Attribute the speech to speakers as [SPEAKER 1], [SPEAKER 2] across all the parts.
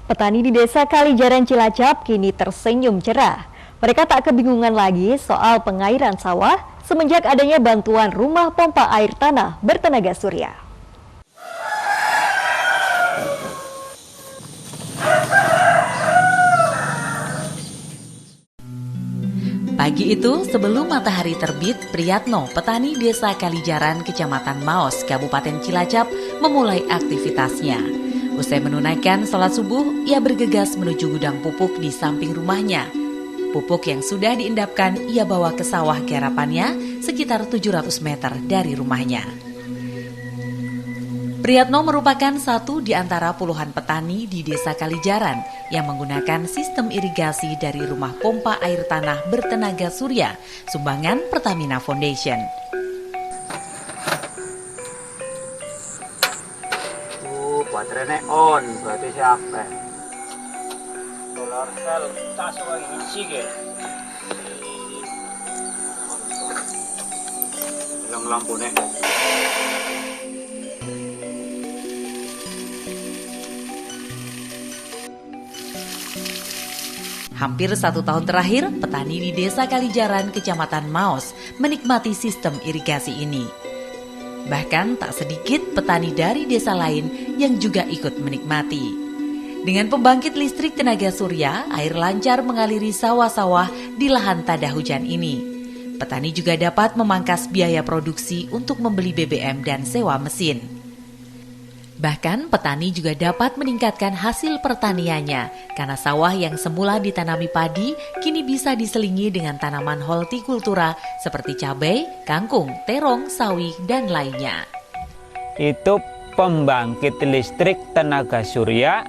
[SPEAKER 1] Petani di Desa Kalijaran Cilacap kini tersenyum cerah. Mereka tak kebingungan lagi soal pengairan sawah semenjak adanya bantuan rumah pompa air tanah bertenaga surya.
[SPEAKER 2] Pagi itu, sebelum matahari terbit, Priyatno, petani Desa Kalijaran, Kecamatan Maos, Kabupaten Cilacap, memulai aktivitasnya. Usai menunaikan sholat subuh, ia bergegas menuju gudang pupuk di samping rumahnya. Pupuk yang sudah diendapkan ia bawa ke sawah garapannya sekitar 700 meter dari rumahnya. Priyatno merupakan satu di antara puluhan petani di Desa Kalijaran yang menggunakan sistem irigasi dari rumah pompa air tanah bertenaga surya, sumbangan Pertamina Foundation.
[SPEAKER 3] Baterainya on, berarti siapa? Solar cell, tas lagi isi ke? Yang lampunya.
[SPEAKER 2] Hampir 1 tahun terakhir, petani di Desa Kalijaran, Kecamatan Maos, menikmati sistem irigasi ini. Bahkan tak sedikit petani dari desa lain yang juga ikut menikmati. Dengan pembangkit listrik tenaga surya, air lancar mengaliri sawah-sawah di lahan tada hujan ini. Petani juga dapat memangkas biaya produksi untuk membeli BBM dan sewa mesin. Bahkan petani juga dapat meningkatkan hasil pertaniannya karena sawah yang semula ditanami padi kini bisa diselingi dengan tanaman hortikultura seperti cabai, kangkung, terong, sawi, dan lainnya.
[SPEAKER 3] Itu pembangkit listrik tenaga surya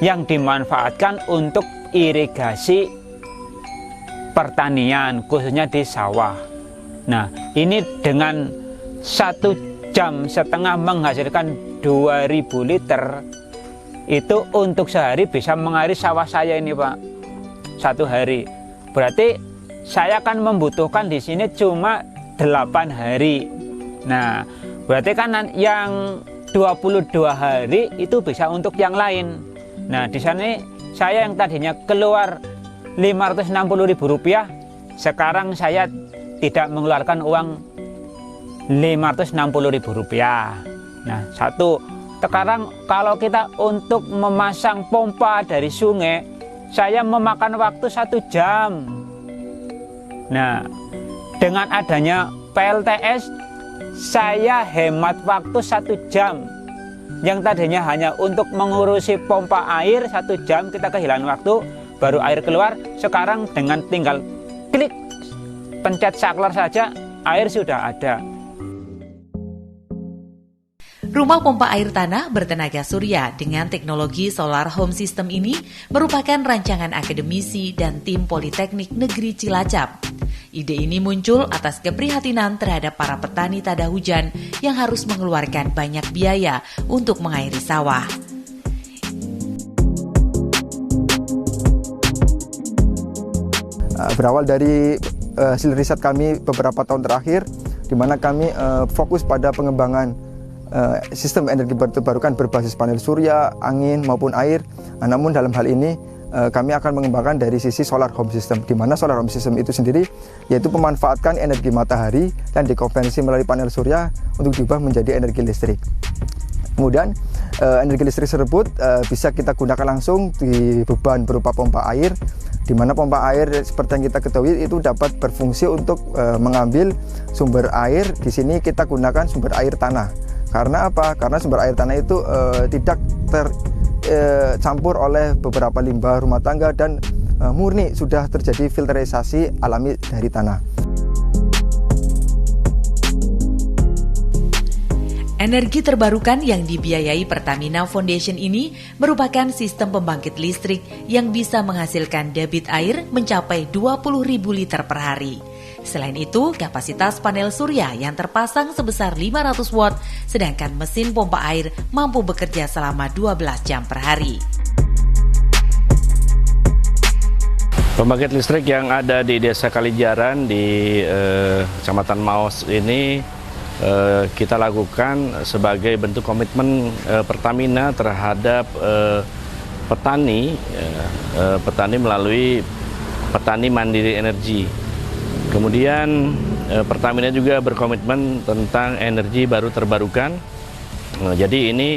[SPEAKER 3] yang dimanfaatkan untuk irigasi pertanian, khususnya di sawah. Nah, ini dengan 1,5 jam menghasilkan 2000 liter, itu untuk sehari bisa mengairi sawah saya ini, Pak. 1 hari. Berarti saya akan membutuhkan di sini cuma 8 hari. Nah, berarti kan yang 22 hari itu bisa untuk yang lain. Nah, di sana saya yang tadinya keluar Rp560.000, sekarang saya tidak mengeluarkan uang Rp560.000. Nah, satu, sekarang kalau kita untuk memasang pompa dari sungai, saya memakan waktu 1 jam. Nah, dengan adanya PLTS, saya hemat waktu 1 jam. Yang tadinya hanya untuk mengurusi pompa air 1 jam, kita kehilangan waktu, baru air keluar. Sekarang dengan tinggal klik, pencet saklar saja, air sudah ada.
[SPEAKER 2] Rumah pompa air tanah bertenaga surya dengan teknologi solar home system ini merupakan rancangan akademisi dan tim Politeknik Negeri Cilacap. Ide ini muncul atas keprihatinan terhadap para petani tada hujan yang harus mengeluarkan banyak biaya untuk mengairi sawah.
[SPEAKER 4] Berawal dari hasil riset kami beberapa tahun terakhir, di mana kami fokus pada pengembangan sistem energi terbarukan berbasis panel surya, angin maupun air. Namun dalam hal ini kami akan mengembangkan dari sisi solar home system, di mana solar home system itu sendiri yaitu memanfaatkan energi matahari dan dikonversi melalui panel surya untuk diubah menjadi energi listrik. Kemudian energi listrik tersebut bisa kita gunakan langsung di beban berupa pompa air, di mana pompa air seperti yang kita ketahui itu dapat berfungsi untuk mengambil sumber air. Di sini kita gunakan sumber air tanah. Karena apa? Karena sumber air tanah itu tidak tercampur oleh beberapa limbah rumah tangga dan murni sudah terjadi filterisasi alami dari tanah.
[SPEAKER 2] Energi terbarukan yang dibiayai Pertamina Foundation ini merupakan sistem pembangkit listrik yang bisa menghasilkan debit air mencapai 20.000 liter per hari. Selain itu, kapasitas panel surya yang terpasang sebesar 500 watt, sedangkan mesin pompa air mampu bekerja selama 12 jam per hari.
[SPEAKER 5] Pembangkit listrik yang ada di Desa Kalijaran di Kecamatan Maos ini kita lakukan sebagai bentuk komitmen Pertamina terhadap petani, petani melalui petani mandiri energi. Kemudian Pertamina juga berkomitmen tentang energi baru terbarukan. Jadi ini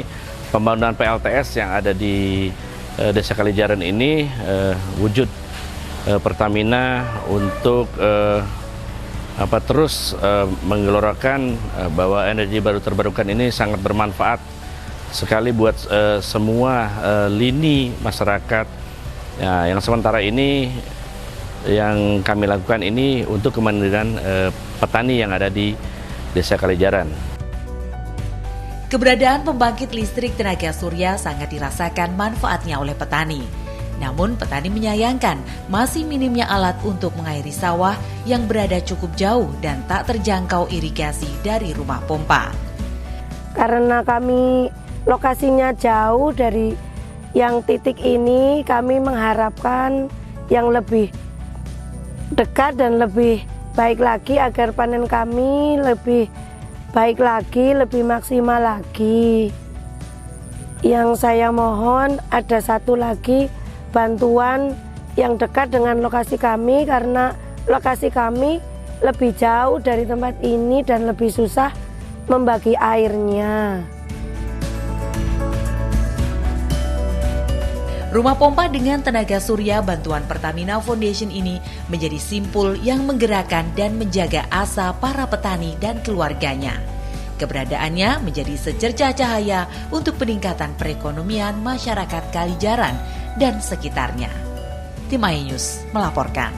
[SPEAKER 5] pembangunan PLTS yang ada di Desa Kalijaran ini wujud Pertamina untuk terus menggelorakan bahwa energi baru terbarukan ini sangat bermanfaat sekali buat semua lini masyarakat. Ya, yang sementara ini yang kami lakukan ini untuk kemandirian petani yang ada di Desa Kalijaran.
[SPEAKER 2] Keberadaan pembangkit listrik tenaga surya sangat dirasakan manfaatnya oleh petani. Namun petani menyayangkan masih minimnya alat untuk mengairi sawah yang berada cukup jauh dan tak terjangkau irigasi dari rumah pompa.
[SPEAKER 6] Karena kami lokasinya jauh dari yang titik ini, kami mengharapkan yang lebih dekat dan lebih baik lagi agar panen kami lebih baik lagi, lebih maksimal lagi. Yang saya mohon ada satu lagi bantuan yang dekat dengan lokasi kami, karena lokasi kami lebih jauh dari tempat ini dan lebih susah membagi airnya.
[SPEAKER 2] Rumah pompa dengan tenaga surya bantuan Pertamina Foundation ini menjadi simpul yang menggerakkan dan menjaga asa para petani dan keluarganya. Keberadaannya menjadi secercah cahaya untuk peningkatan perekonomian masyarakat Kalijaran dan sekitarnya. Tim iNews melaporkan.